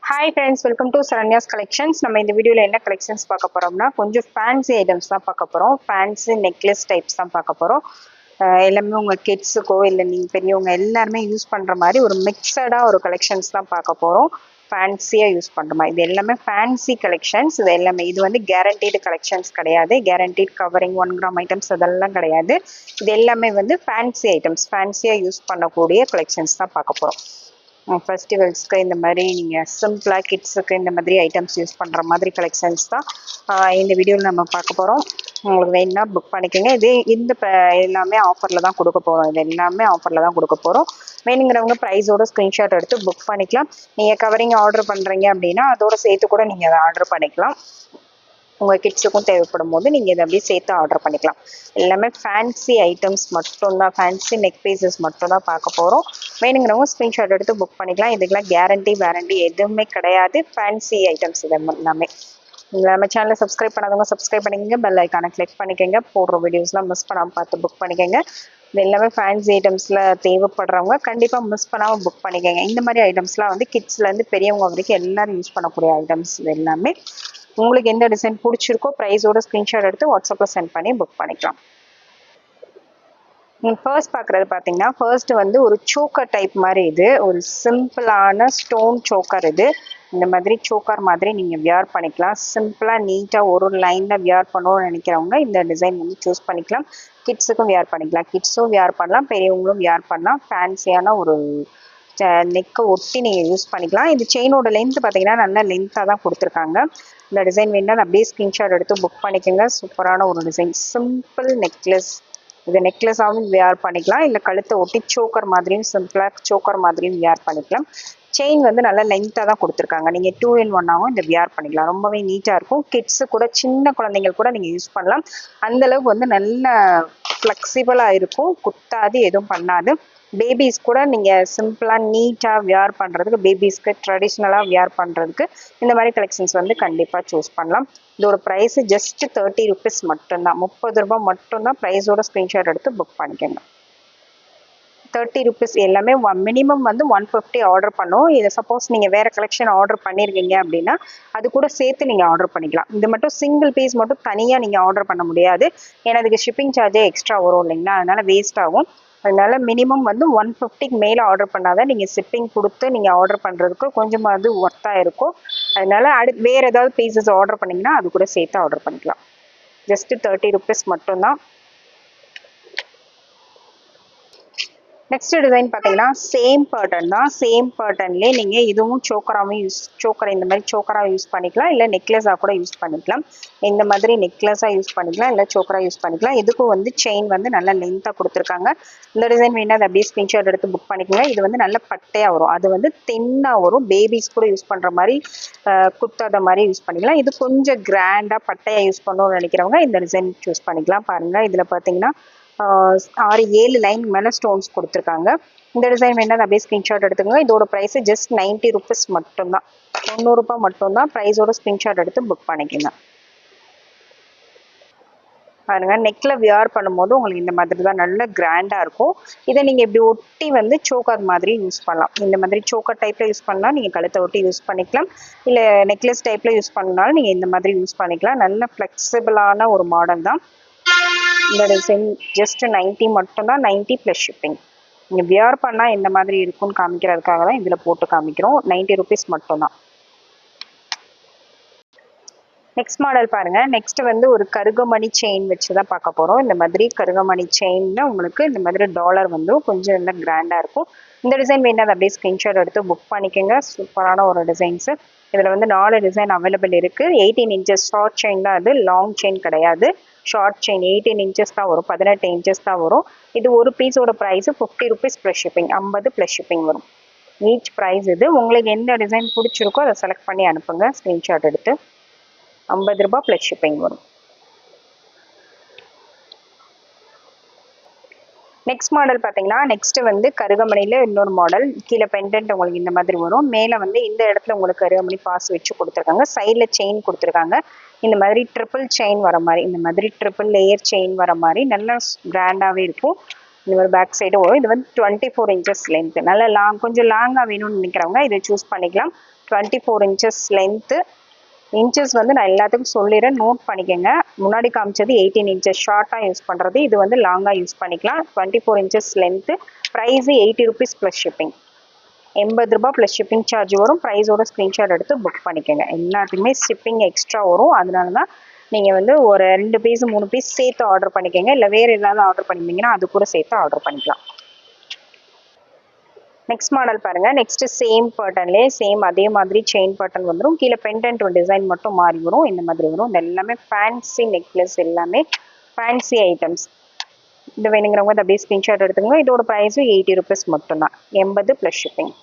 Hi friends, welcome to Saranya's Collections. நம்ம இந்த வீடியோல என்ன கலெக்ஷன்ஸ் பார்க்க போறோம்னா கொஞ்சம் ஃபேன்சி ஐட்டம்ஸ் தான் பார்க்க போறோம். ஃபேன்சி நெக்லஸ் டைப்ஸ் தான் பார்க்க போறோம். எல்லாமே உங்க கிட்ஸுக்கோ இல்லை நீங்க பெரியவங்க எல்லாருமே யூஸ் பண்ற மாதிரி ஒரு மிக்சடா ஒரு கலெக்ஷன்ஸ் தான் பார்க்க போறோம். ஃபேன்சியா யூஸ் பண்ற மாதிரி இது எல்லாமே ஃபேன்சி கலெக்ஷன்ஸ். இது எல்லாமே இது வந்து கேரண்டீடு கலெக்ஷன்ஸ் கிடையாது. கேரண்டீட் கவரிங் 1 கிராம் ஐட்டம்ஸ் அதெல்லாம் கிடையாது. இது எல்லாமே வந்து ஃபேன்சி ஐட்டம்ஸ், ஃபேன்சியா யூஸ் பண்ணக்கூடிய கலெக்ஷன்ஸ் தான் பார்க்க போறோம். ஃபெஸ்டிவல்ஸ்க்கு இந்த மாதிரி நீங்கள் சிம்பிளாக கிட்ஸுக்கு இந்த மாதிரி ஐட்டம்ஸ் யூஸ் பண்ணுற மாதிரி கலெக்ஷன்ஸ் தான் இந்த வீடியோவில் நம்ம பார்க்க போகிறோம். உங்களுக்கு வேணும்னா புக் பண்ணிக்கோங்க. இந்த எல்லாமே ஆஃபரில் தான் கொடுக்க போகிறோம். இது எல்லாமே ஆஃபரில் தான் கொடுக்க போகிறோம். வேணுங்கிறவங்க ப்ரைஸோட ஸ்க்ரீன்ஷாட் எடுத்து புக் பண்ணிக்கலாம். நீங்கள் கவரிங் ஆர்டர் பண்ணுறீங்க அப்படின்னா அதோட சேர்த்து கூட நீங்கள் அதை ஆர்டர் பண்ணிக்கலாம். உங்கள் கிட்ஸுக்கும் தேவைப்படும் போது நீங்கள் இதை அப்படியே சேர்த்து ஆர்டர் பண்ணிக்கலாம். எல்லாமே ஃபேன்சி ஐட்டம்ஸ் மட்டும்தான், ஃபேன்சி நெக் பீசஸ் மட்டும் தான் பார்க்க போகிறோம். வேணுங்கிறவங்க ஸ்க்ரீன்ஷாட் எடுத்து புக் பண்ணிக்கலாம். இதுக்கெல்லாம் கேரண்டி வாரண்டி எதுவுமே கிடையாது. ஃபேன்சி ஐட்டம்ஸ் இது எல்லாமே. நம்ம சேனலை சப்ஸ்கிரைப் பண்ணாதவங்க சப்ஸ்கிரைப் பண்ணிக்கோங்க. பெல் ஐக்கானை கிளிக் பண்ணிக்கோங்க. போடுற வீடியோஸ்லாம் மிஸ் பண்ணாமல் பார்த்து புக் பண்ணிக்கோங்க. இது எல்லாமே ஃபேன்சி ஐட்டம்ஸில் தேவைப்படுறவங்க கண்டிப்பாக மிஸ் பண்ணாமல் புக் பண்ணிக்கோங்க. இந்த மாதிரி ஐட்டம்ஸ்லாம் வந்து கிட்ஸ்லேருந்து பெரியவங்க வரைக்கும் எல்லோரும் யூஸ் பண்ணக்கூடிய ஐட்டம்ஸ் இது எல்லாமே. உங்களுக்கு எந்த டிசைன் பிடிச்சிருக்கோ ப்ரைஸோட ஸ்க்ரீன்ஷாட் எடுத்து வாட்ஸ்அப்பில் சென்ட் பண்ணி புக் பண்ணிக்கலாம். ஃபர்ஸ்ட் பார்க்குறது பார்த்தீங்கன்னா ஃபர்ஸ்ட் வந்து ஒரு சோக்கர் டைப் மாதிரி, இது ஒரு சிம்பிளான ஸ்டோன் சோக்கர். இது இந்த மாதிரி சோக்கர் மாதிரி நீங்கள் வியர் பண்ணிக்கலாம். சிம்பிளாக நீட்டாக ஒரு லைனில் வியர் பண்ணணும்னு நினைக்கிறவங்க இந்த டிசைன் வந்து சூஸ் பண்ணிக்கலாம். கிட்ஸுக்கும் வியர் பண்ணிக்கலாம், கிட்ஸும் வியர் பண்ணலாம், பெரியவங்களும் வியர் பண்ணலாம். ஃபேன்சியான ஒரு நெக்கை ஒட்டி நீங்கள் யூஸ் பண்ணிக்கலாம். இது செயினோட லென்த் பார்த்தீங்கன்னா நல்லா லென்த்தாக தான் கொடுத்துருக்காங்க. இந்த டிசைன் வேணுன்னா அப்படியே ஸ்க்ரீன்ஷாட் எடுத்து புக் பண்ணிக்கோங்க. சூப்பரான ஒரு டிசைன், சிம்பிள் நெக்லஸ். இது நெக்லஸாகவும் வியர் பண்ணிக்கலாம், இல்லை கழுத்தை ஒட்டி சோக்கர் மாதிரியும் சிம்பிளாக சோக்கர் மாதிரியும் வியர் பண்ணிக்கலாம். செயின் வந்து நல்லா லென்த்தாக தான் கொடுத்துருக்காங்க. நீங்கள் 2 in 1ஆகவும் இந்த வியர் பண்ணிக்கலாம். ரொம்பவே நீட்டாக இருக்கும். கிட்ஸு கூட சின்ன குழந்தைங்கள் கூட நீங்கள் யூஸ் பண்ணலாம். அந்தளவுக்கு வந்து நல்ல ஃப்ளெக்சிபிளாக இருக்கும், குத்தாது, எதுவும் பண்ணாது. பேபிஸ் கூட நீங்கள் சிம்பிளாக நீட்டாக வியர் பண்ணுறதுக்கு, பேபிஸ்க்கு ட்ரெடிஷ்னலாக வியர் பண்ணுறதுக்கு இந்த மாதிரி கலெக்ஷன்ஸ் வந்து கண்டிப்பாக சூஸ் பண்ணலாம். இதோட ப்ரைஸு ஜஸ்ட் 30 rupees மட்டும்தான், 30 ரூபா மட்டும்தான். ப்ரைஸோட ஸ்க்ரீன்ஷாட் எடுத்து புக் பண்ணிக்கோங்க. 30 rupees. எல்லாமே மினிமம் வந்து 150 ஆர்டர் பண்ணும். இதை சப்போஸ் நீங்கள் வேறு கலெக்ஷன் ஆர்டர் பண்ணியிருக்கீங்க அப்படின்னா அது கூட சேர்த்து நீங்கள் ஆர்டர் பண்ணிக்கலாம். இது மட்டும் சிங்கிள் பீஸ் மட்டும் தனியாக நீங்கள் ஆர்டர் பண்ண முடியாது. ஏன்னா அதுக்கு ஷிப்பிங் சார்ஜே எக்ஸ்ட்ரா வரும் இல்லைங்களா, அதனால் வேஸ்ட் ஆகும். அதனால மினிமம் வந்து 150க்கு மேலே ஆர்டர் பண்ணாதான் நீங்கள் ஷிப்பிங் கொடுத்து நீங்கள் ஆர்டர் பண்ணுறதுக்கு கொஞ்சமாவது ஒர்த்தாக இருக்கும். அதனால வேறு ஏதாவது பீசஸ் ஆர்டர் பண்ணிங்கன்னா அது கூட சேர்த்து ஆர்டர் பண்ணிக்கலாம். ஜஸ்ட்டு 30 rupees மட்டும்தான். நெக்ஸ்ட் டிசைன் பார்த்தீங்கன்னா சேம் பேட்டர்ன் தான். சேம் பேட்டர்ன்லேயே நீங்கள் இதுவும் சோக்கர் இந்த மாதிரி சோக்கராக யூஸ் பண்ணிக்கலாம், இல்லை நெக்லஸாக கூட யூஸ் பண்ணிக்கலாம். இந்த மாதிரி நெக்லஸாக யூஸ் பண்ணிக்கலாம், இல்லை சோக்கராக யூஸ் பண்ணிக்கலாம். இதுக்கும் வந்து செயின் வந்து நல்லா லென்த்தாக கொடுத்துருக்காங்க. இந்த டிசைன் வேணால் அதை அப்படியே ஸ்க்ரீன்ஷாட் எடுத்து புக் பண்ணிக்கோங்க. இது வந்து நல்ல பட்டையாக வரும், அது வந்து தென்னாக வரும். பேபிஸ் கூட யூஸ் பண்ணுற மாதிரி குத்தாத மாதிரி யூஸ் பண்ணிக்கலாம். இது கொஞ்சம் கிராண்டாக பட்டையாக யூஸ் பண்ணணும்னு நினைக்கிறவங்க இந்த டிசைன் சூஸ் பண்ணிக்கலாம். பாருங்கள், இதில் பார்த்தீங்கன்னா 6-7 லைன் மேலே ஸ்டோன்ஸ் கொடுத்துருக்காங்க. இந்த டிசைன் வேணால் அப்படியே ஸ்க்ரீன்ஷாட் எடுத்துக்கோங்க. இதோட ப்ரைஸு ஜஸ்ட் 90 rupees மட்டும்தான், 90 ரூபாய் மட்டும்தான். ப்ரைஸோட ஸ்க்ரீன்ஷாட் எடுத்து புக் பண்ணிக்கோங்க. பாருங்க, நெக்கில் வியர் பண்ணும்போது உங்களுக்கு இந்த மாதிரி தான் நல்ல கிராண்டாக இருக்கும். இதை நீங்கள் இப்படி ஒட்டி வந்து சோக்கர் மாதிரி யூஸ் பண்ணலாம். இந்த மாதிரி சோக்கர் டைப்பில் யூஸ் பண்ணால் நீங்கள் கழுத்தை ஒட்டி யூஸ் பண்ணிக்கலாம், இல்லை நெக்லஸ் டைப்பில் யூஸ் பண்ணாலும் நீங்கள் இந்த மாதிரி யூஸ் பண்ணிக்கலாம். நல்ல ஃப்ளெக்சிபிளான ஒரு மாடல் தான். இந்த டிசைன் ஜஸ்ட் 90 மட்டும்தான், 90 + ஷிப்பிங். நீங்கள் வியர் பண்ணால் எந்த மாதிரி இருக்குன்னு காமிக்கிறதுக்காக தான் இதில் போட்டு காமிக்கிறோம். 90 rupees மட்டும்தான். நெக்ஸ்ட் மாடல் பாருங்கள். நெக்ஸ்ட் வந்து ஒரு கருகமணி செயின் வச்சு தான் பார்க்க போகிறோம். இந்த மாதிரி கருகமணி செயினில் உங்களுக்கு இந்த மாதிரி டாலர் வந்து கொஞ்சம் நல்லா கிராண்டாக இருக்கும். இந்த டிசைன் வேணால் அப்படியே ஸ்க்ரீன்ஷாட் எடுத்து புக் பண்ணிக்கோங்க. சூப்பரான ஒரு டிசைன்ஸு. இதில் வந்து 4 டிசைன் அவைலபிள் இருக்குது. 18 inches ஷார்ட் செயின் தான், அது லாங் செயின் கிடையாது. ஷார்ட் செயின் 18 inches தான் வரும், 18 inches தான் வரும். இது ஒரு பீஸோட ப்ரைஸு 50 rupees + ஷிப்பிங், 50 + ஷிப்பிங் வரும் ஈச் ப்ரைஸ். இது உங்களுக்கு எந்த டிசைன் பிடிச்சிருக்கோ அதை செலக்ட் பண்ணி அனுப்புங்க ஸ்க்ரீன்ஷாட் எடுத்து. 50 ரூபாய் + ஷிப்பிங் வரும். நெக்ஸ்ட் மாடல் பார்த்தீங்கன்னா நெக்ஸ்ட் வந்து கருகமணியில் இன்னொரு மாடல். கீழே பெண்டன்ட் உங்களுக்கு இந்த மாதிரி வரும். மேலே வந்து இந்த இடத்துல உங்களுக்கு கருகமணி பாஸ் வச்சு கொடுத்துருக்காங்க. சைடில் செயின் கொடுத்துருக்காங்க. இந்த மாதிரி ட்ரிபிள் செயின் வர மாதிரி, இந்த மாதிரி ட்ரிபிள் லேயர் செயின் வர மாதிரி நல்லா கிராண்டாகவே இருக்கும். இந்த மாதிரி பேக் சைடு வரும். இது வந்து 24 inches லென்த். நல்லா கொஞ்சம் லாங்காக வேணும்னு நினைக்கிறவங்க இதை சூஸ் பண்ணிக்கலாம். 24 inches லென்த்து. இன்ச்சஸ் வந்து நான் எல்லாத்துக்கும் சொல்லிடுறேன், நோட் பண்ணிக்கோங்க. முன்னாடி காமிச்சது 18 inches ஷார்ட்டாக யூஸ் பண்ணுறது, இது வந்து லாங்காக யூஸ் பண்ணிக்கலாம். 24 inches length. Price 80 rupees plus shipping. 80 ரூபாய் ப்ளஸ் ஷிப்பிங் சார்ஜ் வரும். ப்ரைஸோட ஸ்க்ரீன்ஷாட் எடுத்து புக் பண்ணிக்கோங்க. எல்லாத்துக்குமே ஷிப்பிங் எக்ஸ்ட்ரா வரும். அதனால தான் நீங்கள் வந்து ஒரு 2 பீஸ் 3 பீஸ் சேர்த்து ஆர்டர் பண்ணிக்கோங்க. இல்லை வேறு ஏதாவது ஆர்டர் பண்ணியிருந்தீங்கன்னா அது கூட சேர்த்து ஆர்டர் பண்ணிக்கலாம். நெக்ஸ்ட் மாடல் பாருங்க. நெக்ஸ்ட் சேம் பேட்டர்ன்லேயே சேம் அதே மாதிரி செயின் பேட்டர்ன் வந்துடும். கீழே பெண்டன்ட் டிசைன் மட்டும் மாறி வரும். இந்த மாதிரி வரும். இது எல்லாமே ஃபேன்சி நெக்லஸ், எல்லாமே ஃபேன்சி ஐட்டம்ஸ். இது வேணுங்கிறவங்க அப்படியே ஸ்க்ரீன்ஷாட் எடுத்துக்கோங்க. இதோட ப்ரைஸும் 80 rupees மட்டும்தான். 80 ப்ளஸ் ஷிப்பிங்.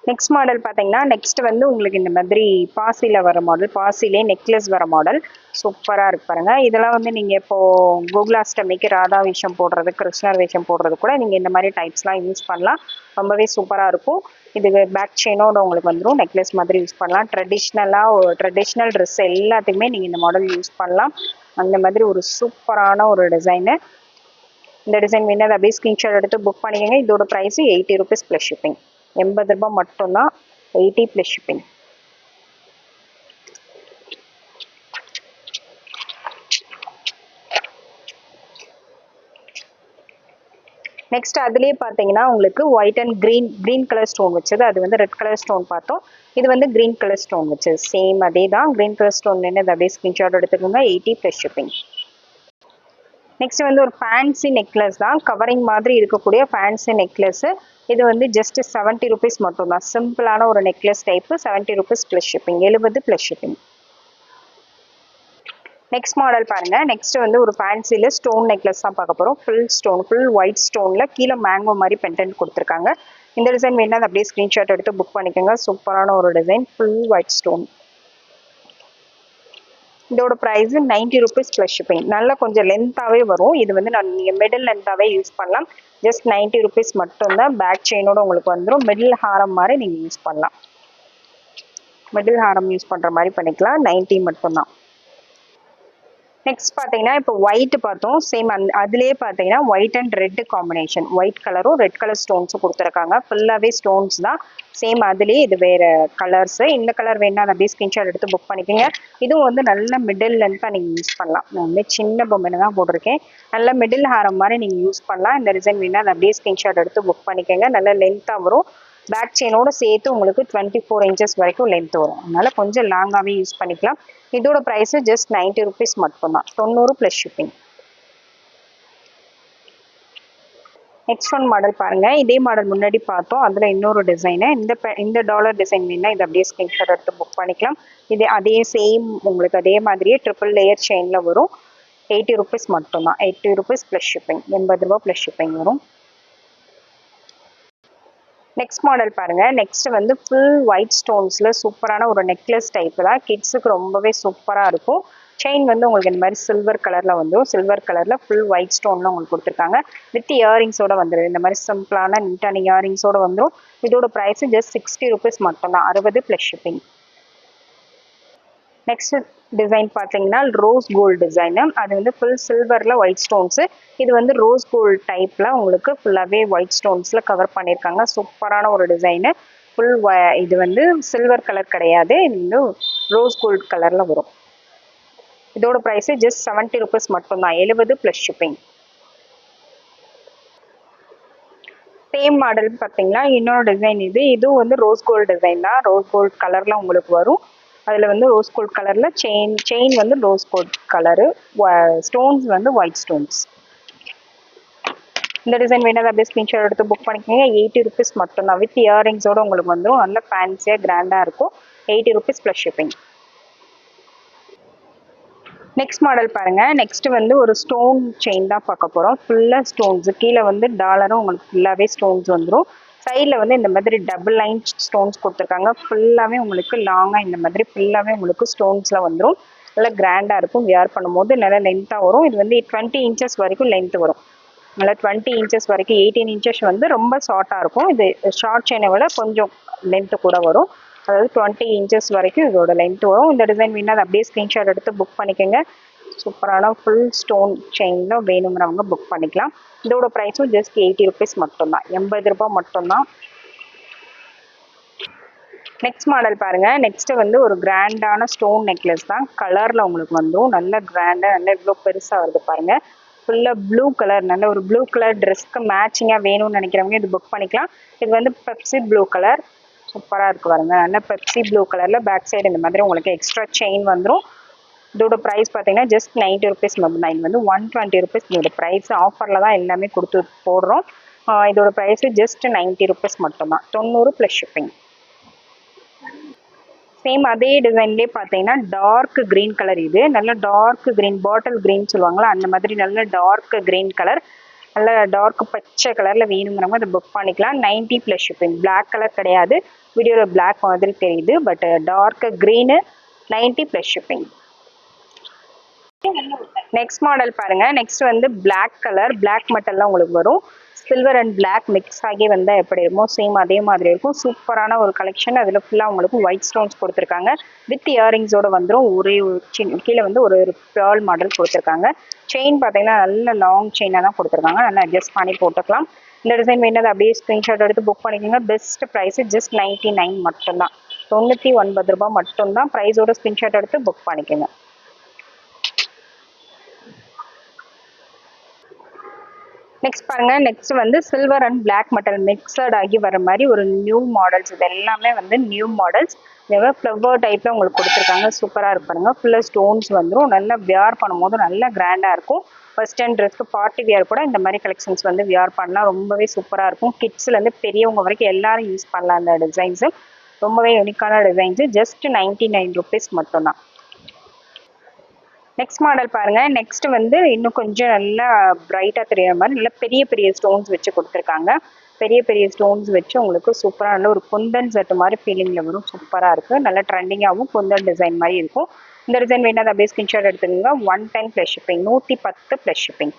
நெக்ஸ்ட் மாடல் பார்த்தீங்கன்னா நெக்ஸ்ட் வந்து உங்களுக்கு இந்த மாதிரி பாசியில் வர மாடல், பாசிலே நெக்லஸ் வர மாடல் சூப்பராக இருக்கு பாருங்க. இதெல்லாம் வந்து நீங்கள் இப்போது கோகுலாஷ்டமிக்கு ராதா வேஷம் போடுறது, கிருஷ்ணர் வேஷம் போடுறது கூட நீங்கள் இந்த மாதிரி டைப்ஸ்லாம் யூஸ் பண்ணலாம். ரொம்பவே சூப்பராக இருக்கும். இது பேக் செயினோட உங்களுக்கு வந்துடும். நெக்லஸ் மாதிரி யூஸ் பண்ணலாம். ட்ரெடிஷ்னல் ட்ரெஸ் எல்லாத்துக்குமே நீங்கள் இந்த மாடல் யூஸ் பண்ணலாம். அந்த மாதிரி ஒரு சூப்பரான ஒரு டிசைனு. இந்த டிசைன் வேணும் அப்படியே ஸ்க்ரீன்ஷாட் எடுத்து புக் பண்ணிக்கோங்க. இதோட ப்ரைஸு 80 rupees ப்ளஸ் ஷிப்பிங். 80 ரூபாய் மட்டும்தான். 80 ப்ளஸ் ஷிப்பிங். நெக்ஸ்ட் அதுலேயே பார்த்தீங்கன்னா உங்களுக்கு white and green colour stone வச்சது. அது வந்து ரெட் கலர் ஸ்டோன் பார்த்தோம். இது வந்து க்ரீன் கலர் ஸ்டோன் வச்சது. சேம் அதே தான். க்ரீன் கலர் ஸ்டோன் என்னது அப்படியே ஸ்க்ரீன்ஷாட் எடுத்துக்கோங்க. 80 ப்ளஸ் ஷிப்பிங். நெக்ஸ்ட் வந்து ஒரு ஃபேன்சி நெக்லஸ் தான். கவரிங் மாதிரி இருக்கக்கூடிய ஃபேன்சி நெக்லஸ். இது வந்து ஜஸ்ட் 70 rupees மட்டும்தான். சிம்பிளான ஒரு necklace type. 70 rupees plus shipping. 70 plus shipping. Next model பாருங்க. நெக்ஸ்ட் வந்து ஒரு ஃபேன்சியில் ஸ்டோன் நெக்லஸ் தான் பார்க்க போகிறோம். ஃபுல் ஒயிட் ஸ்டோனில் கீழே மேங்கோ மாதிரி பெண்டன்ட் கொடுத்துருக்காங்க. இந்த டிசைன் வேணா அப்படியே ஸ்க்ரீன்ஷாட் எடுத்து புக் பண்ணிக்கோங்க. சூப்பரான ஒரு டிசைன். Full white stone. இதோட ப்ரைஸ் 90 rupees ப்ளஸ் ஷிப்பிங். நல்லா கொஞ்சம் லென்த்தாகவே வரும். இது வந்து நீங்கள் மிடில் லென்த்தாகவே யூஸ் பண்ணலாம். ஜஸ்ட் 90 rupees மட்டும்தான். பேக் செயினோட உங்களுக்கு வந்துடும். மிடில் ஹாரம் மாதிரி நீங்கள் யூஸ் பண்ணலாம். மிடில் ஹாரம் யூஸ் பண்ணுற மாதிரி பண்ணிக்கலாம். 90 மட்டும்தான். நெக்ஸ்ட் பார்த்தீங்கன்னா இப்போ ஒயிட் பார்த்தோம். சேம் அதுலேயே பார்த்தீங்கன்னா white and red combination. White கலரும் ரெட் கலர் ஸ்டோன்ஸும் கொடுத்துருக்காங்க. ஃபுல்லாகவே ஸ்டோன்ஸ் தான். சேம் அதுலேயே இது வேறு கலர்ஸு. இந்த கலர் வேணா அதை அப்படியே ஸ்க்ரீன்ஷாட் எடுத்து புக் பண்ணிக்கோங்க. இதுவும் வந்து நல்ல மிடில் லென்த்தாக நீங்கள் யூஸ் பண்ணலாம். நான் வந்து சின்ன பொம்மை தான் போட்டிருக்கேன். நல்ல மிடில் ஹாரம் மாதிரி நீங்கள் யூஸ் பண்ணலாம். இந்த டிசைன் வேணா அதை அப்படியே ஸ்க்ரீன்ஷாட் எடுத்து புக் பண்ணிக்கோங்க. நல்ல லென்த்தாக வரும். பேக் செயினோட சேர்த்து உங்களுக்கு 24 inches வரைக்கும் லென்த் வரும். அதனால் கொஞ்சம் லாங்காகவே யூஸ் பண்ணிக்கலாம். இதோட ப்ரைஸு ஜஸ்ட் 90 rupees மட்டும்தான். 90 plus shipping. Next one model பாருங்கள். இதே மாடல் முன்னாடி பார்த்தோம். அதில் இன்னொரு டிசைனு. இந்த டாலர் டிசைன் வேணால் இதை அப்படியே ஸ்க்ரீன்ஷாட் எடுத்து புக் பண்ணிக்கலாம். இது அதே சேம் உங்களுக்கு அதே மாதிரியே ட்ரிபிள் லேயர் செயினில் வரும். 80 rupees மட்டும்தான். 80 rupees ப்ளஸ் ஷிப்பிங். 80 ரூபா ப்ளஸ் ஷிப்பிங் வரும். நெக்ஸ்ட் மாடல் பாருங்க. நெக்ஸ்ட் வந்து ஃபுல் ஒயிட் ஸ்டோன்ஸில் சூப்பரான ஒரு நெக்லஸ் டைப் தான். கிட்ஸுக்கு ரொம்பவே சூப்பராக இருக்கும். செயின் வந்து உங்களுக்கு இந்த மாதிரி சில்வர் கலரில் வந்துடும். சில்வர் கலரில் ஃபுல் ஒயிட் ஸ்டோனில் உங்களுக்கு கொடுத்துருக்காங்க. வித் இயரிங்ஸோட வந்துடும். இந்த மாதிரி சிம்பிளான நீட்டான இயரிங்ஸோட வந்துடும். இதோட ப்ரைஸு ஜஸ்ட் 60 rupees மட்டும்தான். 60 ப்ளஸ் ஷிப்பிங். நெக்ஸ்ட் டிசைன் பார்த்தீங்கன்னா ரோஸ் கோல்டு டிசைனு. அது வந்து ஃபுல் சில்வரில் ஒயிட் ஸ்டோன்ஸு. இது வந்து ரோஸ் கோல்டு டைப்பில் உங்களுக்கு ஃபுல்லாகவே ஒயிட் ஸ்டோன்ஸில் கவர் பண்ணியிருக்காங்க. சூப்பரான ஒரு டிசைனு. இது வந்து சில்வர் கலர் கிடையாது. இது வந்து ரோஸ் கோல்டு கலரில் வரும். இதோட ப்ரைஸு ஜஸ்ட் 70 rupees மட்டும்தான். 70 ப்ளஸ் ஷிப்பிங். சேம் மாடல் பார்த்தீங்கன்னா இன்னொரு டிசைன். இதுவும் வந்து ரோஸ் கோல்டு டிசைன் தான். ரோஸ் கோல்டு கலரில் உங்களுக்கு வரும். அதில் வந்து ரோஸ் கோல்ட் கலரில் செயின் வந்து ரோஸ் கோல்ட் கலரு. ஸ்டோன்ஸ் வந்து ஒயிட் ஸ்டோன்ஸ். இந்த டிசைன் வேணால் அப்படியே ஸ்க்ரீன்ஷாட் எடுத்து புக் பண்ணிக்கோங்க. 80 rupees மட்டும்தான். வித் இயரிங்ஸோடு உங்களுக்கு வந்துடும். நல்ல ஃபேன்சியாக கிராண்டாக இருக்கும். 80 rupees plus shipping. Next model பாருங்கள். நெக்ஸ்ட் வந்து ஒரு ஸ்டோன் செயின் தான் பார்க்க போகிறோம். ஃபுல்லாக ஸ்டோன்ஸு. கீழே வந்து டாலரும் உங்களுக்கு ஃபுல்லாகவே ஸ்டோன்ஸ் வந்துடும். சைடில் வந்து இந்த மாதிரி டபுள் லைன் ஸ்டோன்ஸ் கொடுத்துருக்காங்க. ஃபுல்லாகவே உங்களுக்கு லாங்காக இந்த மாதிரி ஃபுல்லாகவே உங்களுக்கு ஸ்டோன்ஸில் வந்துடும். நல்லா கிராண்டாக இருக்கும். வியர் பண்ணும்போது நல்லா லென்த்தாக வரும். இது வந்து 20 inches வரைக்கும் லென்த் வரும். நல்லா 20 inches வரைக்கும். 18 inches வந்து ரொம்ப ஷார்ட்டாக இருக்கும். இது ஷார்ட் செயினை விட கொஞ்சம் லென்த்து கூட வரும். அதாவது 20 inches வரைக்கும் இதோட லென்த் வரும். இந்த டிசைன் வேணால் அப்படியே ஸ்க்ரீன்ஷாட் எடுத்து புக் பண்ணிக்கோங்க. சூப்பரான ஃபுல் ஸ்டோன் செயினில் வேணுங்கிறவங்க புக் பண்ணிக்கலாம். இதோட ப்ரைஸும் ஜஸ்ட் 80 ருபீஸ் மட்டும்தான், 80 ரூபாய் மட்டும்தான். நெக்ஸ்ட் மாடல் பாருங்க. நெக்ஸ்ட் வந்து ஒரு கிராண்டான ஸ்டோன் நெக்லஸ் தான். கலர்ல உங்களுக்கு வந்துடும் நல்ல கிராண்டா, நல்ல இவ்வளோ பெருசா வருது பாருங்க. ஃபுல்லா ப்ளூ கலர், நல்ல ஒரு ப்ளூ கலர் ட்ரெஸ்க்கு மேட்சிங்காக வேணும்னு நினைக்கிறவங்க இது புக் பண்ணிக்கலாம். இது வந்து பெப்சி ப்ளூ கலர், சூப்பராக இருக்கு பாருங்க. நல்ல பெப்சி ப்ளூ கலர்ல பேக் சைடு இந்த மாதிரி உங்களுக்கு எக்ஸ்ட்ரா செயின் வந்துடும். இதோட ப்ரைஸ் பார்த்தீங்கன்னா ஜஸ்ட் 90 ருபீஸ் மட்டும் தான். இது வந்து 120 ருபீஸ் இதோட ப்ரைஸ். ஆஃபரில் தான் எல்லாமே கொடுத்து போடுறோம். இதோட ப்ரைஸ் ஜஸ்ட் 90 ருபீஸ் மட்டும்தான், 90 ப்ளஸ் ஷிப்பிங். சேம் அதே டிசைன்லேயே பார்த்தீங்கன்னா டார்க் கிரீன் கலர். இது நல்ல டார்க் கிரீன், பாட்டில் கிரீன் சொல்லுவாங்களா அந்த மாதிரி நல்ல டார்க் கிரீன் கலர், நல்ல டார்க் பச்சை கலரில் வேணுங்கிறவங்க அதை புக் பண்ணிக்கலாம். 90 ப்ளஸ் ஷிப்பிங். பிளாக் கலர் கிடையாது, வீடியோவில் பிளாக் மாதிரி தெரியுது, but dark green, 90 plus shipping. Next model பாருங்க. நெக்ஸ்ட் வந்து பிளாக் கலர், பிளாக் மெட்டல்லாம் உங்களுக்கு வரும். சில்வர் அண்ட் பிளாக் மிக்ஸ் ஆகி வந்தால் எப்படி இருக்குமோ சேம் அதே மாதிரி இருக்கும். சூப்பரான ஒரு கலெக்ஷன். அதில் ஃபுல்லாக உங்களுக்கு ஒயிட் ஸ்டோன்ஸ் கொடுத்துருக்காங்க. வித் இயரிங்ஸோடு வந்துடும். ஒரே கீழே வந்து ஒரு பேர்ல் மாடல் கொடுத்துருக்காங்க. செயின் பார்த்தீங்கன்னா நல்ல லாங் செயினாக தான் கொடுத்துருக்காங்க. நல்லா அட்ஜஸ்ட் பண்ணி போட்டுக்கலாம். இந்த டிசைன் வேணது அப்படியே ஸ்க்ரீன்ஷாட் எடுத்து புக் பண்ணிக்கோங்க. பெஸ்ட் ப்ரைஸ் ஜஸ்ட் 99 மட்டும்தான், 99 ரூபாய் மட்டும்தான். ப்ரைஸோட ஸ்க்ரீன்ஷாட் எடுத்து புக் பண்ணிக்கோங்க. நெக்ஸ்ட் பாருங்க. நெக்ஸ்ட் வந்து silver and black metal mixed ஆகி வர மாதிரி ஒரு நியூ மாடல்ஸ். இது எல்லாமே வந்து நியூ மாடல்ஸ். இதே ஃப்ளவர் டைப்ல உங்களுக்கு கொடுத்துருக்காங்க. சூப்பராக இருப்பாருங்க. ஃபுல்லாக ஸ்டோன்ஸ் வந்துடும். நல்லா வியர் பண்ணும்போது நல்லா கிராண்டாக இருக்கும். வெஸ்டர்ன் ட்ரெஸ்க்கு பார்ட்டி வியர் கூட இந்த மாதிரி கலெக்ஷன்ஸ் வந்து வியர் பண்ணலாம். ரொம்பவே சூப்பராக இருக்கும். கிட்ஸ்லேருந்து பெரியவங்க வரைக்கும் எல்லாரும் யூஸ் பண்ணலாம். அந்த டிசைன்ஸு ரொம்பவே யூனிக்கான டிசைன்ஸு. ஜஸ்ட் 99 ருபீஸ் மட்டும்தான். நெக்ஸ்ட் மாடல் பாருங்க. நெக்ஸ்ட் வந்து இன்னும் கொஞ்சம் நல்லா பிரைட்டா தெரியுற மாதிரி நல்ல பெரிய பெரிய ஸ்டோன்ஸ் வச்சு கொடுத்துருக்காங்க. பெரிய பெரிய ஸ்டோன்ஸ் வச்சு உங்களுக்கு சூப்பராக நல்ல ஒரு குந்தன் செட்டு மாதிரி ஃபீலிங்கில் வரும். சூப்பராக இருக்குது. நல்ல ட்ரெண்டிங்காகவும் குந்தன் டிசைன் மாதிரி இருக்கும். இந்த டிசைன் வேணால் அப்படியே ஸ்கிரீன்ஷாட் எடுத்துக்கோங்க. 110 plus shipping, 110 plus shipping.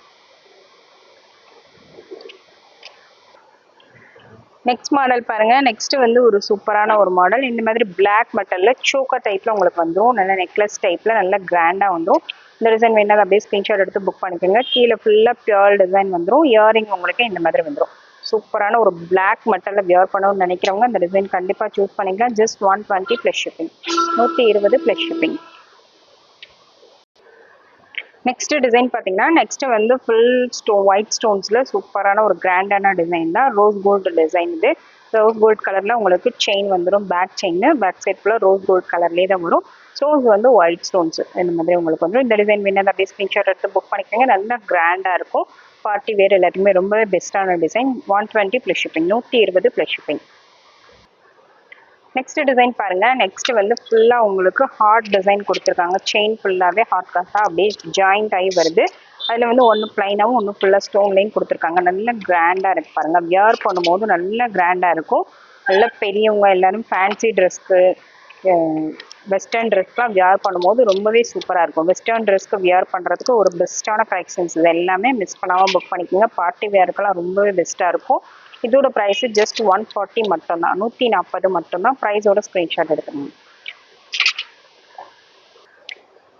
Next model பாருங்க. நெக்ஸ்ட் வந்து ஒரு சூப்பரான ஒரு மாடல். இந்த மாதிரி பிளாக் மெட்டல்ல சோக்கர் டைப்ல உங்களுக்கு வந்துடும். நல்ல நெக்லஸ் டைப்ல நல்ல கிராண்டா வந்துடும். இந்த டிசைன் வேணாலும் அப்படியே ஸ்கிரீன்ஷாட் எடுத்து புக் பண்ணிக்கோங்க. கீழே ஃபுல்லா பியூர் டிசைன் வந்துடும். இயரிங் உங்களுக்கு இந்த மாதிரி வந்துடும். சூப்பரான ஒரு பிளாக் மெட்டல்ல வியர் பண்ணணும்னு நினைக்கிறவங்க இந்த டிசைன் கண்டிப்பா சூஸ் பண்ணிக்கலாம். Just 120 plus shipping, 120 plus shipping. Next design பார்த்தீங்கன்னா நெக்ஸ்ட் வந்து ஃபுல் ஒயிட் ஸ்டோன்ஸில் சூப்பரான ஒரு கிராண்டான டிசைன் தான். Rose gold design. இது ரோஸ் கோல்டு கலரில் உங்களுக்கு செயின் வந்துடும். பேக் செயின், பேக் சைட் ஃபுல்லாக ரோஸ் கோல்டு கலர்லேயே தான் வரும். ஸ்டோன்ஸ் வந்து ஒயிட் ஸ்டோன்ஸ் இந்த மாதிரி உங்களுக்கு வந்துடும். இந்த டிசைன் வேணும் அப்படியே ஸ்க்ரீன்ஷாட் எடுத்து புக் பண்ணிக்கோங்க. நல்லா கிராண்டாக இருக்கும். பார்ட்டி வேர் எல்லாத்துக்குமே ரொம்பவே பெஸ்ட்டான design. 120 plus shipping, 120 plus shipping. Next design பாருங்க. நெக்ஸ்ட் வந்து ஃபுல்லா உங்களுக்கு ஹார்ட் டிசைன் கொடுத்துருக்காங்க. செயின் ஃபுல்லாவே ஹார்ட் காசா அப்படியே ஜாயிண்ட் ஆகி வருது. அதுல வந்து ஒன்று பிளைனாகவும் ஒன்று ஃபுல்லா ஸ்டோன்லையும் கொடுத்துருக்காங்க. நல்ல கிராண்டா இருக்கு பாருங்க. வியர் பண்ணும்போது நல்ல கிராண்டா இருக்கும். நல்ல பெரியவங்க எல்லாரும் ஃபேன்சி ட்ரெஸ்க்கு, வெஸ்டர்ன் ட்ரெஸ்க்குலாம் வியர் பண்ணும்போது ரொம்பவே சூப்பராக இருக்கும். வெஸ்டர்ன் ட்ரெஸ்க்கு வியர் பண்ணுறதுக்கு ஒரு பெஸ்ட்டான கலெக்ஷன்ஸ். இது எல்லாமே மிஸ் பண்ணாமல் புக் பண்ணிக்கோங்க. பார்ட்டி வியருக்கெல்லாம் ரொம்பவே பெஸ்ட்டாக இருக்கும். இதோட ப்ரைஸ் ஜஸ்ட் 140 மட்டும்தான், 140 மட்டும்தான். ப்ரைஸோட ஸ்க்ரீன்ஷாட் எடுக்கணும்.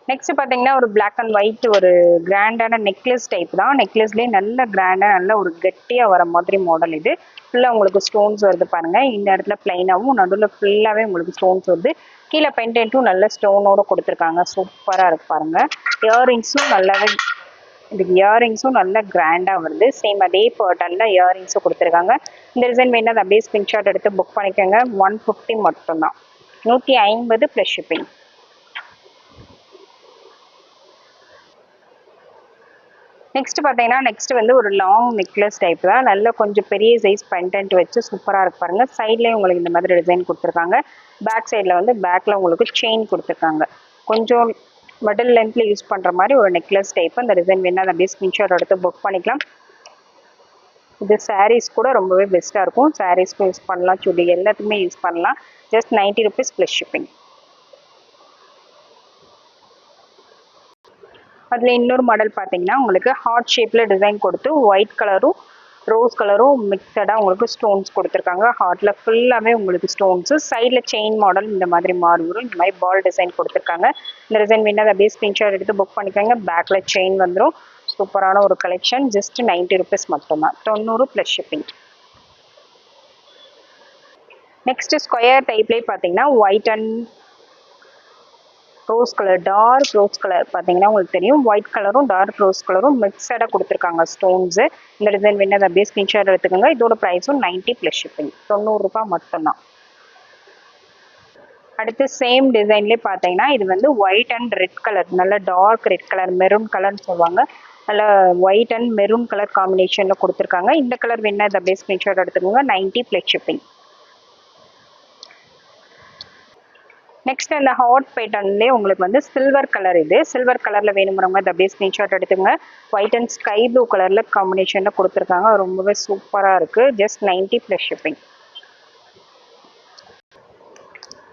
நெக்ஸ்ட் பார்த்தீங்கன்னா ஒரு பிளாக் அண்ட் ஒயிட் ஒரு கிராண்டான நெக்லஸ் டைப் தான். நெக்லஸ்லேயே நல்ல கிராண்டாக நல்ல ஒரு கெட்டியாக வர மாதிரி மாடல். இது ஃபுல்லாக உங்களுக்கு ஸ்டோன்ஸ் வருது பாருங்க. இந்த இடத்துல பிளைனாகவும் நடுவில் ஃபுல்லாகவே உங்களுக்கு ஸ்டோன்ஸ் வருது. கீழே பெண்டென்ட்டும் நல்ல ஸ்டோனோட கொடுத்துருக்காங்க. சூப்பராக இருக்கு பாருங்க. இயரிங்ஸும் நல்லாவே, இதுக்கு இயரிங்ஸும் நல்லா கிராண்டாக வருது. சேம் அதே பேட்டர்னில் இயரிங்ஸும் கொடுத்துருக்காங்க. இந்த டிசைன் வேணா அதை அப்படியே ஸ்க்ரீன்ஷாட் எடுத்து புக் பண்ணிக்கோங்க. 150 மட்டும்தான், 150 ப்ளஸ் ஷிப்பிங். நெக்ஸ்ட் பார்த்தீங்கன்னா நெக்ஸ்ட் வந்து ஒரு லாங் நெக்லஸ் டைப் தான். நல்ல கொஞ்சம் பெரிய சைஸ் பெண்டன்ட் வச்சு சூப்பராக இருக்கு பாருங்க. சைட்லேயும் உங்களுக்கு இந்த மாதிரி டிசைன் கொடுத்துருக்காங்க. பேக் சைடில் வந்து பேக்கில் உங்களுக்கு செயின் கொடுத்துருக்காங்க. கொஞ்சம் மிடில் லென்த்ல யூஸ் பண்ணுற மாதிரி ஒரு நெக்லஸ் டைப். அந்த டிசைன் வேணா அதை அப்படியே ஸ்க்ரீன்ஷாட் எடுத்து புக் பண்ணிக்கலாம். இது சாரீஸ் கூட ரொம்பவே பெஸ்ட்டாக இருக்கும். சாரீஸ்க்கும் யூஸ் பண்ணலாம், சுடி எல்லாத்துக்குமே யூஸ் பண்ணலாம். Just 90 rupees plus shipping. அதில் இன்னொரு மாடல் பார்த்தீங்கன்னா உங்களுக்கு ஹார்ட் ஷேப்பில் டிசைன் கொடுத்து ஒயிட் கலரும் ரோஸ் கலரும் மிக்சடாக உங்களுக்கு ஸ்டோன்ஸ் கொடுத்துருக்காங்க. ஹார்ட்டில் ஃபுல்லாகவே உங்களுக்கு ஸ்டோன்ஸு, சைடில் செயின் மாடல் இந்த மாதிரி மாறி வரும். இந்த மாதிரி பால் டிசைன் கொடுத்துருக்காங்க. இந்த டிசைன் வேணால் அப்படியே ஸ்க்ரீன்ஷாட் எடுத்து புக் பண்ணிக்கோங்க. பேக்கில் செயின் வந்துடும். சூப்பரான ஒரு கலெக்ஷன். ஜஸ்ட் 90 rupees மட்டும்தான், 90 + ஷிப்பிங். நெக்ஸ்ட் ஸ்கொயர் டைப்லேயே பார்த்தீங்கன்னா white and rose colour, dark rose colour பார்த்தீங்கன்னா உங்களுக்கு தெரியும். ஒயிட் கலரும் டார்க் ரோஸ் கலரும் மிக்சடாக கொடுத்துருக்காங்க ஸ்டோன்ஸு. இந்த டிசைன் வேணால் அப்படியே ஸ்க்ரீன்ஷாட் எடுத்துக்கோங்க. இதோட ப்ரைஸும் 90 + ஷிப்பிங், 90 ரூபாய் மட்டும்தான். அடுத்து சேம் டிசைன்லேயே பார்த்தீங்கன்னா இது வந்து ஒயிட் அண்ட் ரெட் கலர், நல்ல டார்க் ரெட் கலர், மெரூன் கலர்னு சொல்லுவாங்க. நல்ல ஒயிட் அண்ட் மெரூன் கலர் காம்பினேஷனில் கொடுத்துருக்காங்க. இந்த கலர் வேணால் இதை அப்படியே ஸ்க்ரீன்ஷாட் எடுத்துக்கோங்க. 90 + ஷிப்பிங். நெக்ஸ்ட் அந்த ஹாட் பேட்டர்ன்லேயே உங்களுக்கு வந்து சில்வர் கலர், இது சில்வர் கலரில் வேணுங்கிறவங்க அதை அப்படியே ஸ்க்ரீன்ஷாட் எடுத்துங்க. ஒயிட் அண்ட் ஸ்கை ப்ளூ கலரில் காம்பினேஷனில் கொடுத்துருக்காங்க. ரொம்பவே சூப்பராக இருக்குது. Just 90 + shipping.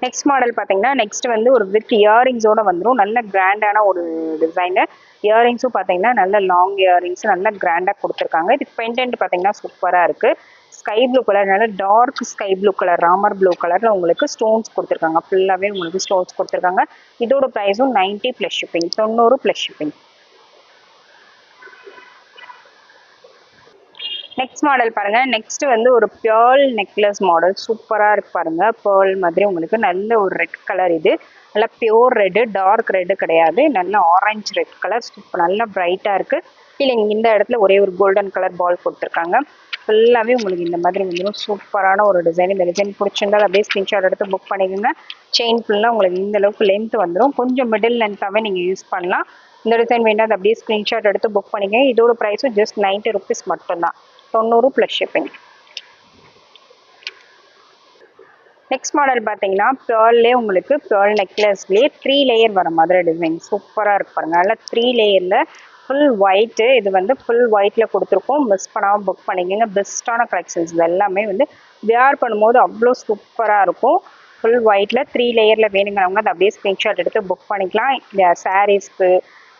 நெக்ஸ்ட் மாடல் பார்த்தீங்கன்னா நெக்ஸ்ட் வந்து ஒரு வித் இயரிங்ஸோட வந்துடும். நல்ல கிராண்டான ஒரு டிசைனு. இயரிங்ஸும் பார்த்தீங்கன்னா நல்ல லாங் இயரிங்ஸ் நல்ல கிராண்டாக கொடுத்துருக்காங்க. இதுக்கு பெண்டன்ட் பார்த்தீங்கன்னா சூப்பராக இருக்குது. ஸ்கை ப்ளூ கலர், நல்ல dark sky blue colour, Ramar blue கலரில் உங்களுக்கு ஸ்டோன்ஸ் கொடுத்துருக்காங்க. ஃபுல்லாகவே உங்களுக்கு ஸ்டோன்ஸ் கொடுத்துருக்காங்க. இதோட ப்ரைஸும் 90 + ஷிப்பிங், 90 + ஷிப்பிங். நெக்ஸ்ட் மாடல் பாருங்க. நெக்ஸ்ட் வந்து ஒரு பேர்ல் நெக்லஸ் மாடல் சூப்பராக இருக்கு பாருங்க. பேர்ல் மாதிரி உங்களுக்கு நல்ல ஒரு ரெட் கலர், இது நல்லா பியோர் ரெட்டு, டார்க் ரெட்டு கிடையாது, நல்ல ஆரஞ்சு ரெட் கலர், சூப்பர் நல்ல பிரைட்டாக இருக்கு. இல்லைங்க இந்த இடத்துல ஒரே ஒரு கோல்டன் கலர் பால் கொடுத்துருக்காங்க. ஃபுல்லாகவே உங்களுக்கு இந்த மாதிரி வந்துடும். சூப்பரான ஒரு டிசைன். இந்த டிசைன் பிடிச்சிருந்தா அப்படியே ஸ்க்ரீன்ஷாட் எடுத்து புக் பண்ணிக்கோங்க. செயின் ஃபுல்லாக உங்களுக்கு இந்த அளவுக்கு லென்த் வந்துடும். கொஞ்சம் மிடில் லென்த்தாகவே நீங்கள் யூஸ் பண்ணலாம். இந்த டிசைன் வேண்டாம் அப்படியே ஸ்க்ரீன்ஷாட் எடுத்து புக் பண்ணிக்கோங்க. இதோட ப்ரைஸும் ஜஸ்ட் 90 rupees மட்டும்தான், 90 + ஷிப்பிங். நெக்ஸ்ட் மாடல் பார்த்தீங்கன்னா பேர்லே உங்களுக்கு பேர்ல் நெக்லஸ்லேயே 3 லேயர் வர மாதிரி டிசைன் சூப்பராக இருக்கு பாருங்க. நல்லா 3 லேயரில் ஃபுல் ஒயிட்டு, இது வந்து ஃபுல் ஒயிட்டில் கொடுத்துருக்கோம். மிஸ் பண்ணாமல் புக் பண்ணிக்கோங்க. பெஸ்ட்டான கலெக்ஷன்ஸ் இது எல்லாமே வந்து வியர் பண்ணும்போது அவ்வளோ சூப்பராக இருக்கும். ஃபுல் ஒயிட்டில் 3 லேயரில் வேணுங்கிறவங்க அதை அப்படியே ஸ்க்ரீன்ஷாட் எடுத்து புக் பண்ணிக்கலாம். சாரீஸ்க்கு,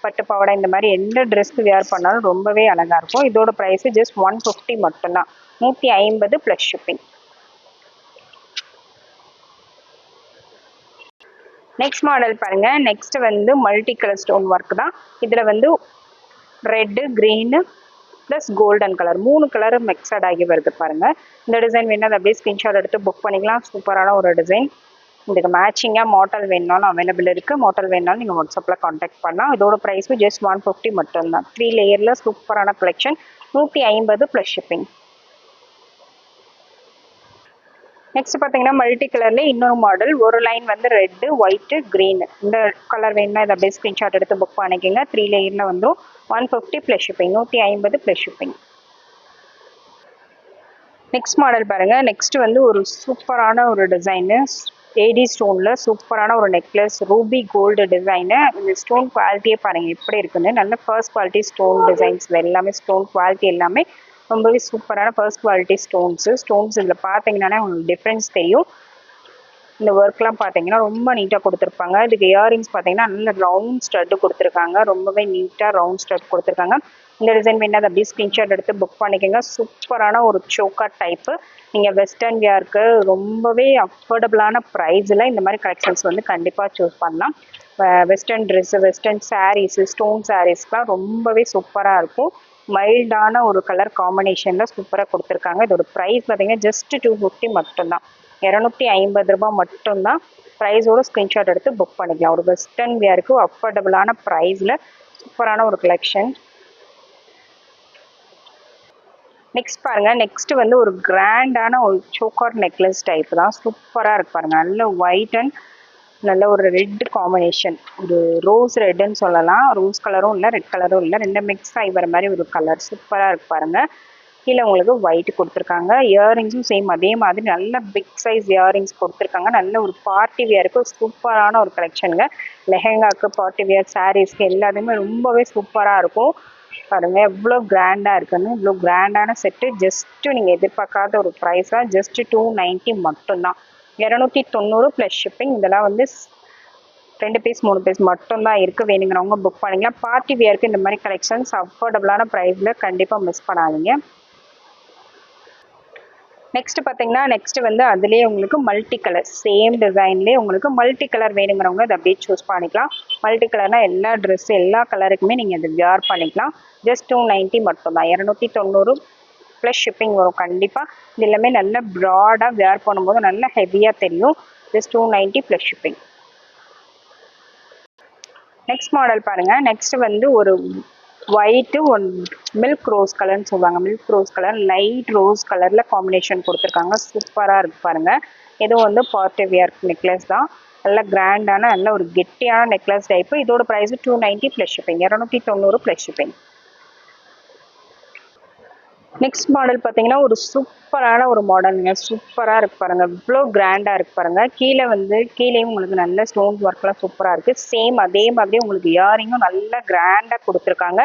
பட்டு பாவாடை இந்த மாதிரி எந்த ட்ரெஸ்க்கு வியர் பண்ணாலும் ரொம்பவே அழகாக இருக்கும். இதோட ப்ரைஸு ஜஸ்ட் 150 மட்டும்தான், 150 + ஷிப்பிங். நெக்ஸ்ட் மாடல் பாருங்க. நெக்ஸ்ட் வந்து மல்டி கலர் ஸ்டோன் ஒர்க் தான். இதில் வந்து red, green plus golden colour 3 colour mixed ஆகி வருது பாருங்க. இந்த டிசைன் வேணும் அதை அப்படியே ஸ்க்ரீன்ஷாட் எடுத்து புக் பண்ணிக்கலாம். சூப்பரான ஒரு டிசைன். இதுக்கு மேட்சிங்காக மாடல் வேணுனாலும் அவைலபிள் இருக்குது. மாடல் வேணுனாலும் நீங்கள் வாட்ஸ்அப்பில் காண்டாக்ட் பண்ணலாம். இதோட ப்ரைஸும் ஜஸ்ட் 150 மட்டும்தான். 3 லேயரில் சூப்பரான கலெக்ஷன், 150 + ஷிப்பிங். நெக்ஸ்ட் பார்த்தீங்கன்னா மல்டி கலர்லேயே இன்னொரு மாடல். ஒரு லைன் வந்து ரெட்டு, ஒயிட்டு, க்ரீன் இந்த கலர் வேணும்னா இதை அப்படியே ஸ்க்ரீன்ஷாட் எடுத்து புக் பண்ணிக்கோங்க. 3 லேயரில் வந்துடும். 150 + ஷிப்பிங், 150 + ஷிப்பிங். நெக்ஸ்ட் மாடல் பாருங்க. நெக்ஸ்ட் வந்து ஒரு சூப்பரான ஒரு டிசைனு, ஏடி ஸ்டோனில் சூப்பரான ஒரு நெக்லஸ், ரூபி கோல்டு டிசைனு. இந்த ஸ்டோன் குவாலிட்டியே பாருங்கள் எப்படி இருக்குன்னு. நல்ல ஃபர்ஸ்ட் குவாலிட்டி ஸ்டோன் டிசைன்ஸ் எல்லாமே. ஸ்டோன் குவாலிட்டி எல்லாமே ரொம்பவே சூப்பரான ஃபர்ஸ்ட் குவாலிட்டி ஸ்டோன்ஸ் இதில் பார்த்தீங்கன்னா உங்களுக்கு டிஃப்ரென்ஸ் தெரியும். இந்த ஒர்க்லாம் பார்த்தீங்கன்னா ரொம்ப நீட்டாக கொடுத்துருப்பாங்க. இதுக்கு இயரிங்ஸ் பார்த்தீங்கன்னா நல்ல ரவுண்ட் ஸ்டட்டு கொடுத்துருக்காங்க. ரொம்பவே நீட்டாக ரவுண்ட் ஸ்டட் கொடுத்துருக்காங்க. இந்த டிசைன் வேணால் அதை அப்படியே ஸ்க்ரீன்ஷாட் எடுத்து புக் பண்ணிக்கோங்க. சூப்பரான ஒரு சோக்கர் டைப்பு. நீங்கள் வெஸ்டர்ன் வியருக்கு ரொம்பவே அஃபோர்டபுளான ப்ரைஸில் இந்த மாதிரி கலெக்ஷன்ஸ் வந்து கண்டிப்பாக சூஸ் பண்ணலாம். Western dress, western sarees, stone சாரீஸ்லாம் ரொம்பவே சூப்பராக இருக்கும். மைல்டான ஒரு கலர் காம்பினேஷனில் சூப்பராக கொடுத்துருக்காங்க. இதோட ப்ரைஸ் பார்த்தீங்கன்னா ஜஸ்ட் 250 மட்டும்தான், 250 ரூபாய் மட்டும்தான். ப்ரைஸோட ஸ்க்ரீன்ஷாட் எடுத்து புக் பண்ணிக்கலாம். ஒரு வெஸ்டர்ன் வியருக்கு அஃபோர்டபுளான ப்ரைஸில் சூப்பரான ஒரு கலெக்ஷன். நெக்ஸ்ட் பாருங்க. நெக்ஸ்ட் வந்து ஒரு கிராண்டான ஒரு சோக்கர் நெக்லஸ் டைப் தான். சூப்பராக இருக்கு பாருங்க. நல்ல ஒயிட் அண்ட் நல்ல ஒரு ரெட் காம்பினேஷன், ஒரு ரோஸ் ரெட்டுன்னு சொல்லலாம். ரோஸ் கலரும் இல்லை, ரெட் கலரும் இல்லை, ரெண்டு மிக்ஸ் ஆகி வர மாதிரி ஒரு கலர் சூப்பராக இருக்கு பாருங்க. கீழே உங்களுக்கு ஒயிட் கொடுத்துருக்காங்க. இயரிங்ஸும் சேம் அதே மாதிரி நல்ல பிக் சைஸ் இயரிங்ஸ் கொடுத்துருக்காங்க. நல்ல ஒரு பார்ட்டி வியருக்கு சூப்பரான ஒரு கலெக்ஷனுங்க. லெஹெங்காக்கு, பார்ட்டி வியர், சாரீஸ்க்கு எல்லாத்துக்குமே ரொம்பவே சூப்பராக இருக்கும். பாருங்க எவ்வளோ கிராண்டாக இருக்குன்னு. இவ்வளோ கிராண்டான செட்டு ஜஸ்ட்டு நீங்கள் எதிர்பார்க்காத ஒரு ப்ரைஸாக ஜஸ்ட் 290 மட்டும்தான், 290 + ஷிப்பிங். இதெல்லாம் வந்து 2 பீஸ் 3 பீஸ் மட்டும்தான் இருக்குது. வேணுங்கிறவங்க புக் பண்ணிக்கலாம். பார்ட்டி வியருக்கு இந்த மாதிரி கலெக்ஷன்ஸ் அஃபோர்டபுளான ப்ரைஸில் கண்டிப்பாக மிஸ் பண்ணாதீங்க. நெக்ஸ்ட் பார்த்தீங்கன்னா நெக்ஸ்ட் வந்து அதுலேயே உங்களுக்கு மல்டி கலர் சேம் டிசைன்லேயே உங்களுக்கு மல்டி கலர் வேணுங்கிறவங்க அதை அப்படியே சூஸ் பண்ணிக்கலாம். மல்டி கலர்னா எல்லா ட்ரெஸ் எல்லா கலருக்குமே நீங்கள் அதை வியர் பண்ணிக்கலாம். ஜஸ்ட் 290 மட்டும்தான், 290 ப்ளஸ் ஷிப்பிங் வரும் கண்டிப்பாக. இது எல்லாமே நல்ல ப்ராடாக வியர் பண்ணும்போது நல்லா ஹெவியாக தெரியும். Just 290 plus shipping. Next model பாருங்கள். நெக்ஸ்ட் வந்து ஒரு ஒயிட்டு ஒன் மில்க் ரோஸ் கலர்னு சொல்லுவாங்க. Milk rose colour light rose கலரில் காம்பினேஷன் கொடுத்துருக்காங்க. சூப்பராக இருக்குது பாருங்கள். இதுவும் வந்து பார்ட்டி வியர் நெக்லஸ் தான். நல்ல கிராண்டான நல்ல ஒரு கெட்டியான நெக்லஸ் டைப்பு. இதோட price 290 plus shipping, 290 plus shipping. Next model பார்த்தீங்கன்னா ஒரு சூப்பரான ஒரு மாடலுங்க. சூப்பராக இருக்கு பாருங்கள். இவ்வளோ கிராண்டாக இருக்கு பாருங்கள். கீழேயும் உங்களுக்கு நல்ல ஸ்டோன்ஸ் ஒர்க்லாம் சூப்பராக இருக்குது. சேம் அதே மாதிரி உங்களுக்கு இயரிங்கும் நல்ல கிராண்டாக கொடுத்துருக்காங்க.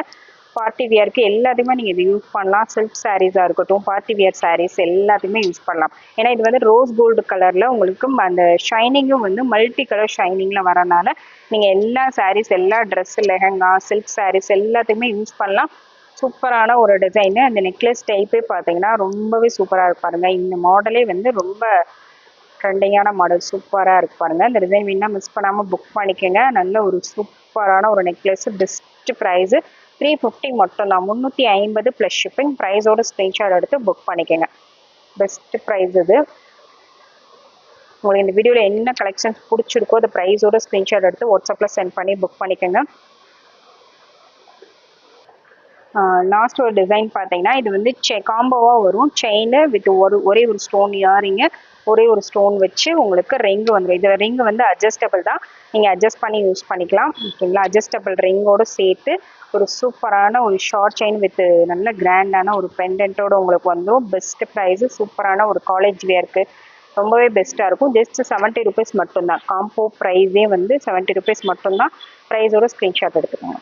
பார்ட்டி வியருக்கு எல்லாத்தையுமே நீங்கள் இது யூஸ் பண்ணலாம். சில்க் சாரீஸாக இருக்கட்டும், பார்ட்டி வியர் சாரீஸ் எல்லாத்தையுமே யூஸ் பண்ணலாம். ஏன்னா இது வந்து ரோஸ் கோல்டு கலரில் உங்களுக்கு அந்த ஷைனிங்கும் வந்து மல்டி கலர் ஷைனிங்கில் வரனால நீங்கள் எல்லா சாரீஸ் எல்லா ட்ரெஸ் லெஹங்கா சில்க் சாரீஸ் எல்லாத்தையுமே யூஸ் பண்ணலாம். சூப்பரான ஒரு டிசைனு. அந்த நெக்லஸ் டைப்பே பார்த்தீங்கன்னா ரொம்பவே சூப்பராக இருக்கு பாருங்க. இந்த மாடலே வந்து ரொம்ப ட்ரெண்டிங்கான மாடல். சூப்பராக இருக்கு பாருங்க. இந்த டிசைன் வேணா மிஸ் பண்ணாமல் புக் பண்ணிக்கோங்க. நல்ல ஒரு சூப்பரான ஒரு நெக்லஸ். பெஸ்ட் ப்ரைஸு 350 மட்டும்தான், 350 ப்ளஸ் ஷிப்பிங். ப்ரைஸோட ஸ்க்ரீன்ஷாட் எடுத்து புக் பண்ணிக்கோங்க. பெஸ்ட் ப்ரைஸ் இது. உங்களுக்கு இந்த வீடியோவில் என்ன கலெக்ஷன்ஸ் பிடிச்சிருக்கோ அந்த ப்ரைஸோட ஸ்க்ரீன்ஷாட் எடுத்து வாட்ஸ்அப்பில் சென்ட் பண்ணி புக் பண்ணிக்கோங்க. லாஸ்ட் ஒரு டிசைன் பார்த்தீங்கன்னா இது வந்து காம்போவாக வரும். செயின் வித் ஒரே ஒரு ஸ்டோன் இயரிங்கு, ஒரே ஒரு ஸ்டோன் வச்சு உங்களுக்கு ரிங்கு வந்துடும். இது ரிங்கு வந்து அட்ஜஸ்டபிள் தான், நீங்கள் அட்ஜஸ்ட் பண்ணி யூஸ் பண்ணிக்கலாம். ஓகேங்களா? அட்ஜஸ்டபிள் ரிங்கோடு சேர்த்து ஒரு சூப்பரான ஒரு ஷார்ட் செயின் வித் நல்ல கிராண்டான ஒரு பெண்டன்ட்டோடு உங்களுக்கு வந்துடும். Best price. சூப்பரான ஒரு காலேஜ் வியருக்கு ரொம்பவே பெஸ்ட்டாக இருக்கும். ஜஸ்ட் 70 ருபீஸ் மட்டும்தான். காம்போ ப்ரைஸே வந்து 70 ருபீஸ் மட்டும்தான். ப்ரைஸோட ஸ்க்ரீன்ஷாட் எடுத்துக்கோங்க.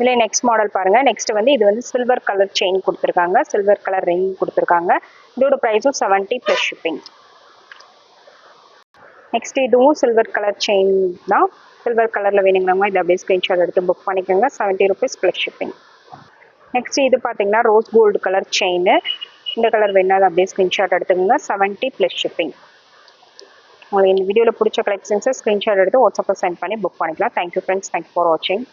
இதில் நெக்ஸ்ட் மாடல் பாருங்கள். நெக்ஸ்ட் வந்து இது வந்து சில்வர் கலர் செயின் கொடுத்துருக்காங்க, சில்வர் கலர் ரிங் கொடுத்துருக்காங்க. இதோட ப்ரைஸும் 70 ப்ளஸ் ஷிப்பிங். நெக்ஸ்ட் இதுவும் சில்வர் கலர் செயின் தான். சில்வர் கலரில் வேணுங்கிறவங்க இதை அப்படியே ஸ்க்ரீன்ஷாட் எடுத்து புக் பண்ணிக்கோங்க. 70 ருபீஸ் ப்ளஸ் ஷிப்பிங். நெக்ஸ்ட் இது பார்த்தீங்கன்னா ரோஸ் கோல்டு கலர் செயின். இந்த கலர் வேணாலும் அப்படியே ஸ்க்ரீன்ஷாட் எடுத்துக்கோங்க. 70 ப்ளஸ் ஷிப்பிங். உங்களுக்கு இந்த வீடியோவில் பிடிச்ச கலெக்ஷன்ஸை ஸ்க்ரீன்ஷாட் எடுத்து வாட்ஸ்அப்பில் சென்ட் பண்ணி புக் பண்ணிக்கலாம். Thank you friends. தேங்க்யூ ஃபார் வாட்சிங்.